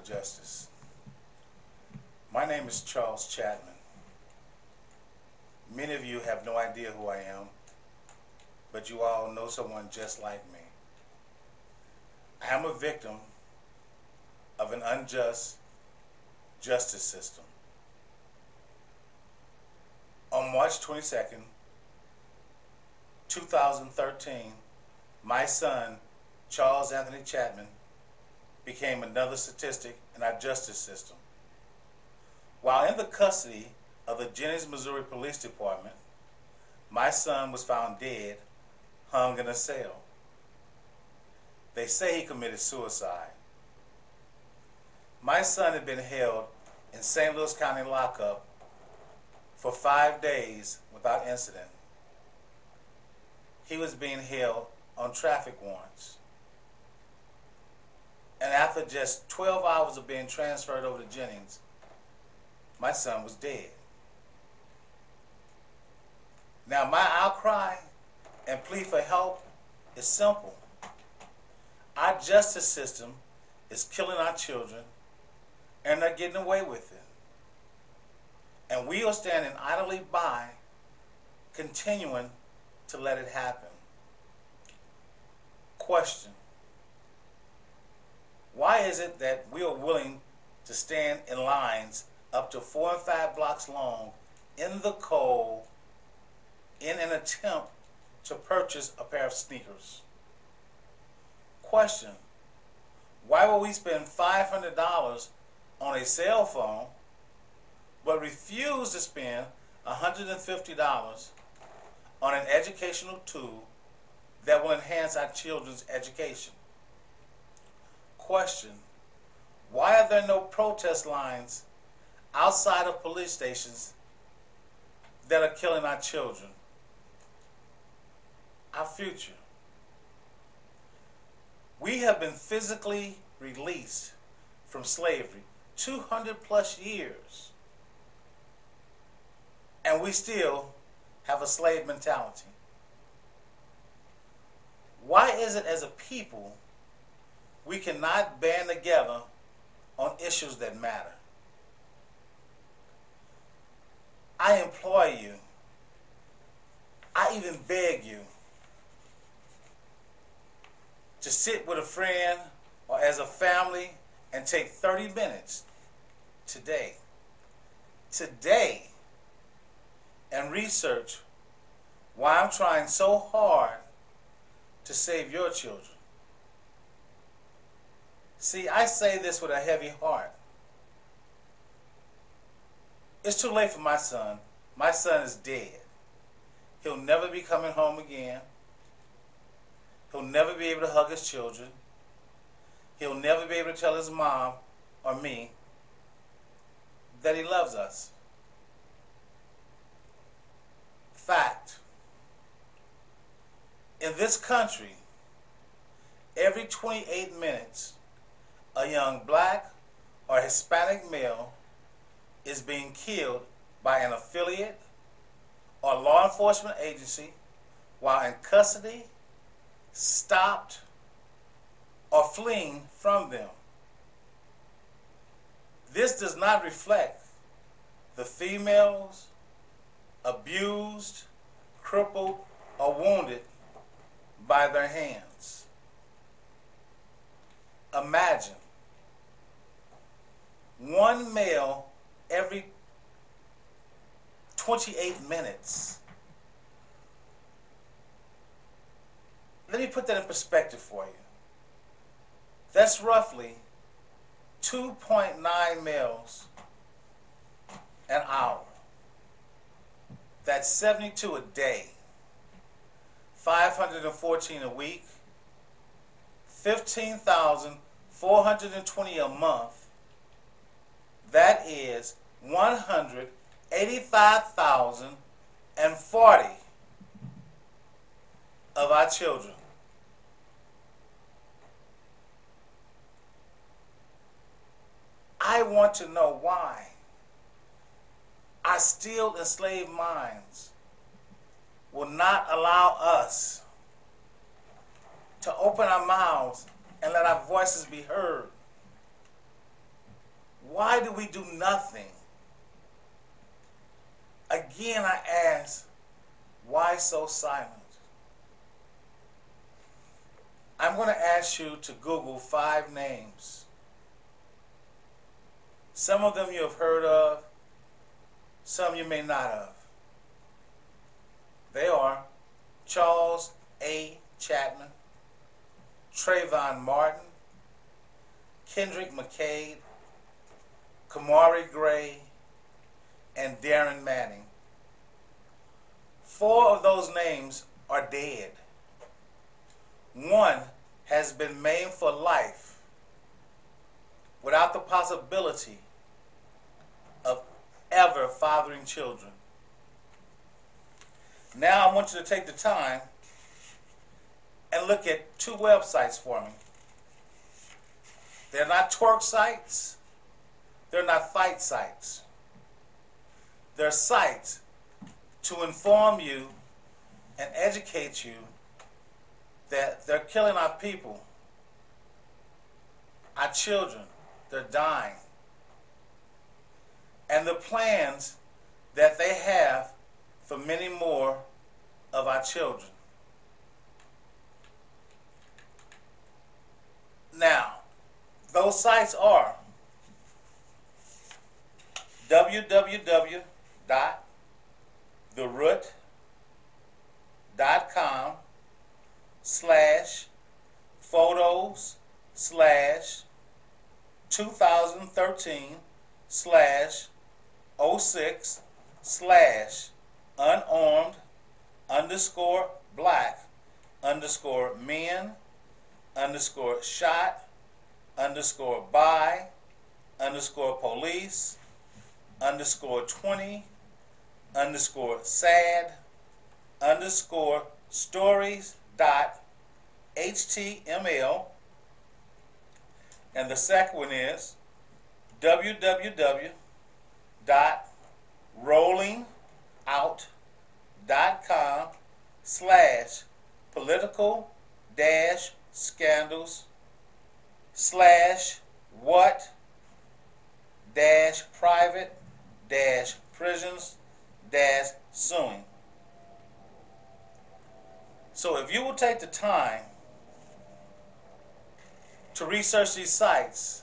for justice. My name is Charles Chapman. Many of you have no idea who I am, but you all know someone just like me. I am a victim of an unjust justice system. On March 22nd, 2013, my son, Charles Anthony Chapman, became another statistic in our justice system. While in the custody of the Jennings, Missouri Police Department, my son was found dead, hung in a cell. They say he committed suicide. My son had been held in St. Louis County lockup for 5 days without incident. He was being held on traffic warrants. And after just 12 hours of being transferred over to Jennings, my son was dead. Now, my outcry and plea for help is simple. Our justice system is killing our children, and they're getting away with it. And we are standing idly by, continuing to let it happen. Question: why is it that we are willing to stand in lines up to 4 and 5 blocks long in the cold in an attempt to purchase a pair of sneakers? Question: why will we spend $500 on a cell phone but refuse to spend $150 on an educational tool that will enhance our children's education? Question: why are there no protest lines outside of police stations that are killing our children, our future? We have been physically released from slavery 200 plus years, and we still have a slave mentality. Why is it as a people we cannot band together on issues that matter? I implore you, I even beg you, to sit with a friend or as a family and take 30 minutes today, and research why I'm trying so hard to save your children. See, I say this with a heavy heart. It's too late for my son. My son is dead. He'll never be coming home again. He'll never be able to hug his children. He'll never be able to tell his mom or me that he loves us. Fact. In this country, every 28 minutes, a young black or Hispanic male is being killed by an affiliate or law enforcement agency while in custody, stopped, or fleeing from them. This does not reflect the females abused, crippled, or wounded by their hands. Imagine one male every 28 minutes. Let me put that in perspective for you. That's roughly 2.9 males an hour. That's 72 a day, 514 a week, 15,420 a month. That is 185,040 of our children. I want to know why our still enslaved minds will not allow us to open our mouths and let our voices be heard. Why do we do nothing? Again, I ask, why so silent? I'm going to ask you to Google 5 names. Some of them you have heard of, some you may not have. They are Charles A. Chapman, Trayvon Martin, Kendrick McCade, Kamari Gray, and Darren Manning. 4 of those names are dead. 1 has been maimed for life without the possibility of ever fathering children. Now I want you to take the time and look at 2 websites for me. They're not twerk sites. They're not fight sites. They're sites to inform you and educate you that they're killing our people, our children, they're dying. And the plans that they have for many more of our children. Now, those sites are www.the-red.com/photos/200013_stories.html. And the second one is political-scandals/what-private-prisons-suing. So if you will take the time to research these sites,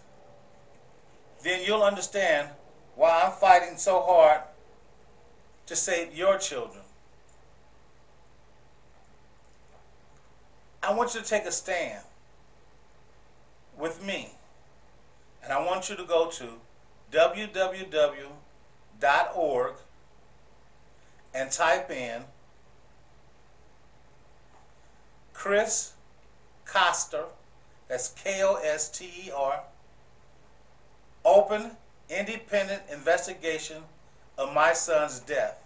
then you'll understand why I'm fighting so hard to save your children. I want you to take a stand with me, and I want you to go to www.org and type in Chris Koster, that's Koster, open independent investigation of my son's death.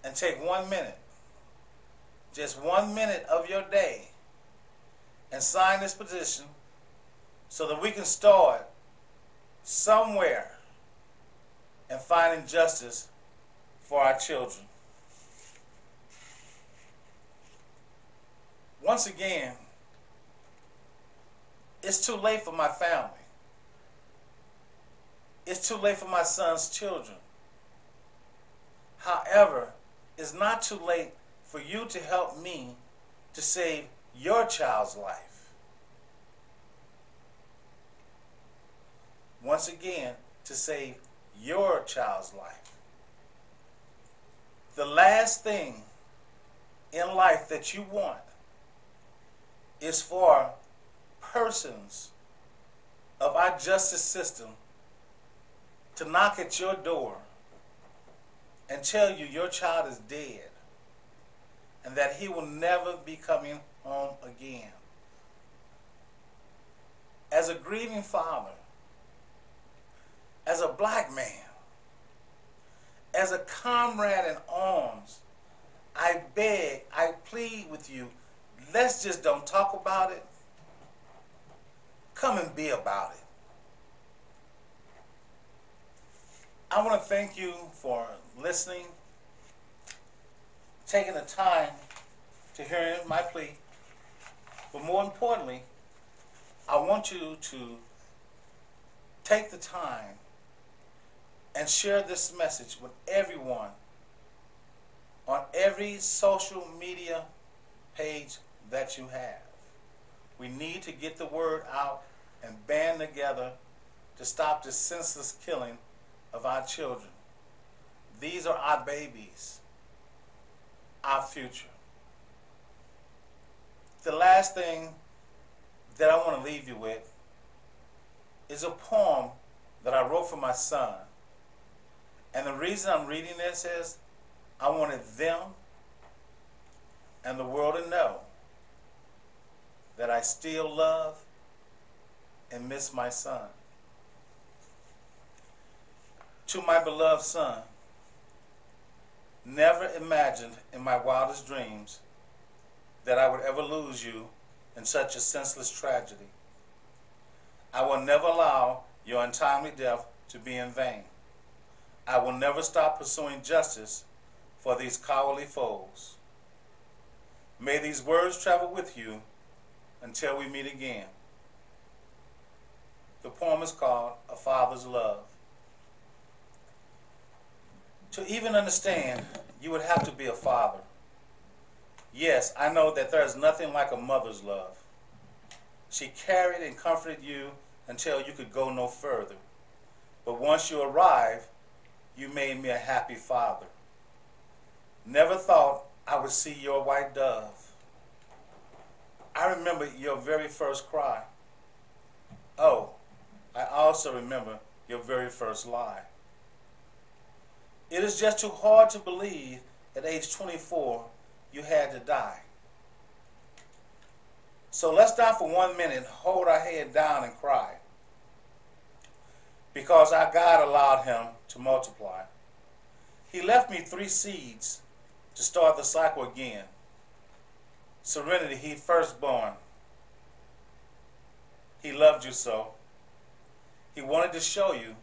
And take 1 minute, just 1 minute of your day, and sign this petition so that we can start somewhere and finding justice for our children. Once again, it's too late for my family. It's too late for my son's children. However, it's not too late for you to help me to save your child's life. Once again, to save your child's life. The last thing in life that you want is for persons of our justice system to knock at your door and tell you your child is dead and that he will never be coming home again. As a grieving father, as a black man, as a comrade in arms, I beg, I plead with you, let's just don't talk about it. Come and be about it. I want to thank you for listening, taking the time to hear my plea. But more importantly, I want you to take the time and share this message with everyone on every social media page that you have. We need to get the word out and band together to stop this senseless killing of our children. These are our babies, our future. The last thing that I want to leave you with is a poem that I wrote for my son. And the reason I'm reading this is I wanted them and the world to know that I still love and miss my son. To my beloved son, never imagined in my wildest dreams that I would ever lose you in such a senseless tragedy. I will never allow your untimely death to be in vain. I will never stop pursuing justice for these cowardly foes. May these words travel with you until we meet again. The poem is called A Father's Love. To even understand, you would have to be a father. Yes, I know that there is nothing like a mother's love. She carried and comforted you until you could go no further. But once you arrived, you made me a happy father. Never thought I would see your white dove. I remember your very first cry. Oh, I also remember your very first lie. It is just too hard to believe at age 24 you had to die. So let's stop for 1 minute and hold our head down and cry. Because our God allowed him to multiply. He left me 3 seeds to start the cycle again. Serenity, he firstborn. He loved you so. He wanted to show you,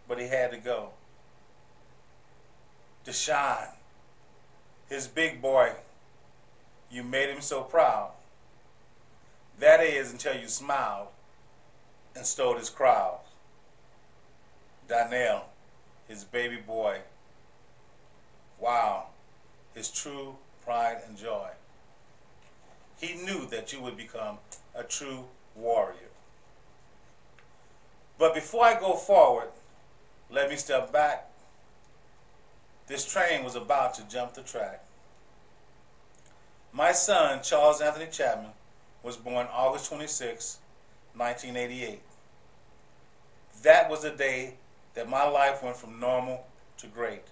but he had to go. Deshaun, his big boy, you made him so proud. That is until you smiled and stole his crowd. Donnell, his baby boy. Wow, his true pride and joy. He knew that you would become a true warrior. But before I go forward, let me step back. This train was about to jump the track. My son, Charles Anthony Chapman, was born August 26, 1988. That was the day that my life went from normal to great.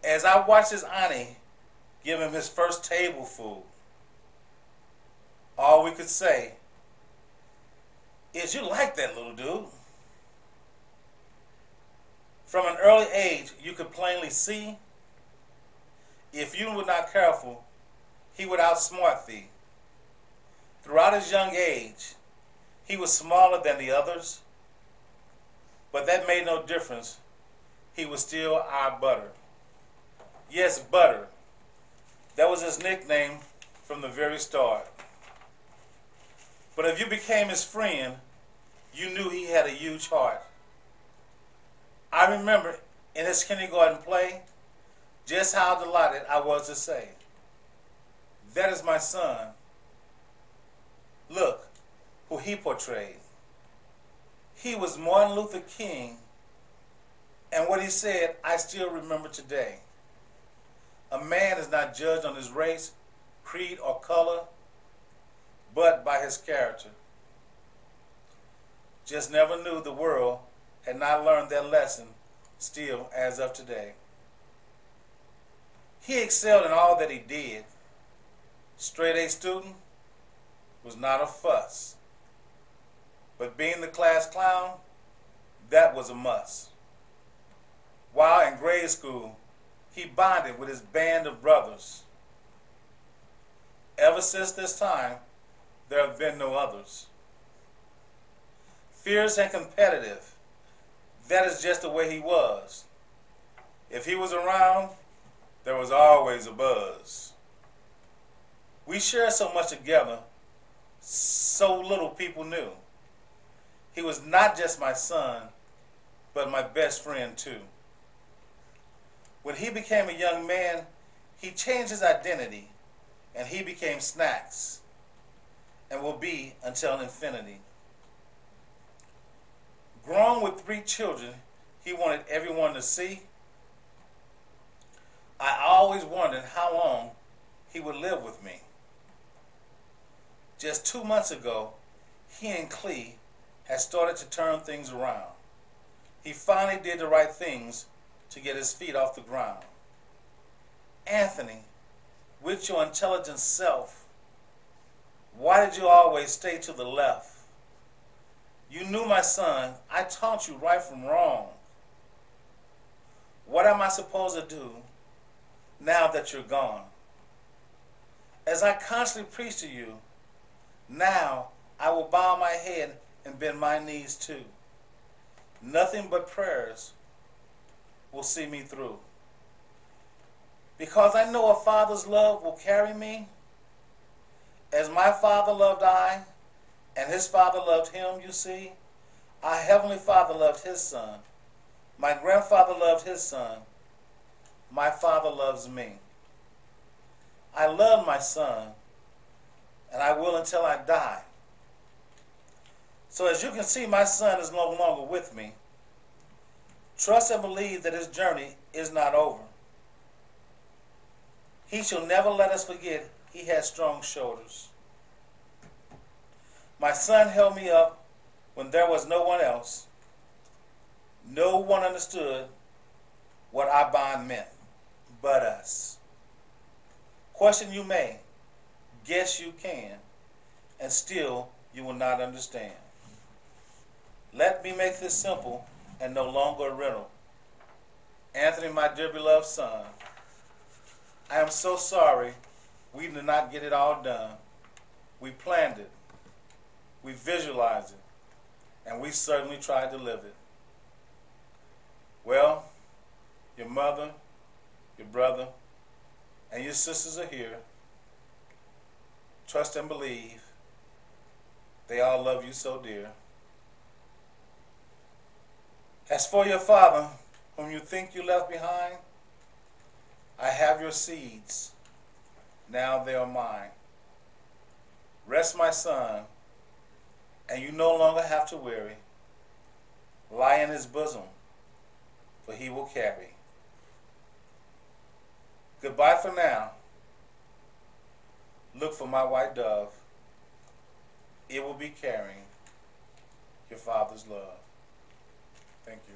As I watched his auntie give him his first table food, all we could say is, "You like that little dude." From an early age, you could plainly see, if you were not careful, he would outsmart thee. Throughout his young age, he was smaller than the others, but that made no difference. He was still our butter. Yes, butter. That was his nickname from the very start. But if you became his friend, you knew he had a huge heart. I remember in his kindergarten play just how delighted I was to say, "That is my son. Look who he portrayed." He was Martin Luther King, and what he said I still remember today. A man is not judged on his race, creed, or color, but by his character. Just never knew the world had not learned that lesson still as of today. He excelled in all that he did. Straight A student, was not a fuss. But being the class clown, that was a must. While in grade school, he bonded with his band of brothers. Ever since this time, there have been no others. Fierce and competitive, that is just the way he was. If he was around, there was always a buzz. We shared so much together, so little people knew. He was not just my son, but my best friend too. When he became a young man, he changed his identity and he became Snacks and will be until infinity. Grown with 3 children, he wanted everyone to see. I always wondered how long he would live with me. Just 2 months ago, he and Clee had started to turn things around. He finally did the right things to get his feet off the ground. Anthony, with your intelligent self, why did you always stay to the left? You knew my son. I taught you right from wrong. What am I supposed to do now that you're gone? As I constantly preach to you, now I will bow my head and bend my knees too. Nothing but prayers will see me through. Because I know a father's love will carry me. As my father loved I, and his father loved him, you see. Our heavenly Father loved his son. My grandfather loved his son. My father loves me. I love my son, and I will until I die. So as you can see, my son is no longer with me. Trust and believe that his journey is not over. He shall never let us forget he had strong shoulders. My son held me up when there was no one else. No one understood what our bond meant but us. Question you may, guess you can, and still you will not understand. Let me make this simple and no longer a riddle. Anthony, my dear beloved son, I am so sorry we did not get it all done. We planned it, we visualized it, and we certainly tried to live it. Well, your mother, your brother, and your sisters are here. Trust and believe. They all love you so dear. As for your father, whom you think you left behind, I have your seeds. Now they are mine. Rest, my son, and you no longer have to worry. Lie in his bosom, for he will carry. Goodbye for now. Look for my white dove. It will be carrying your father's love. Thank you.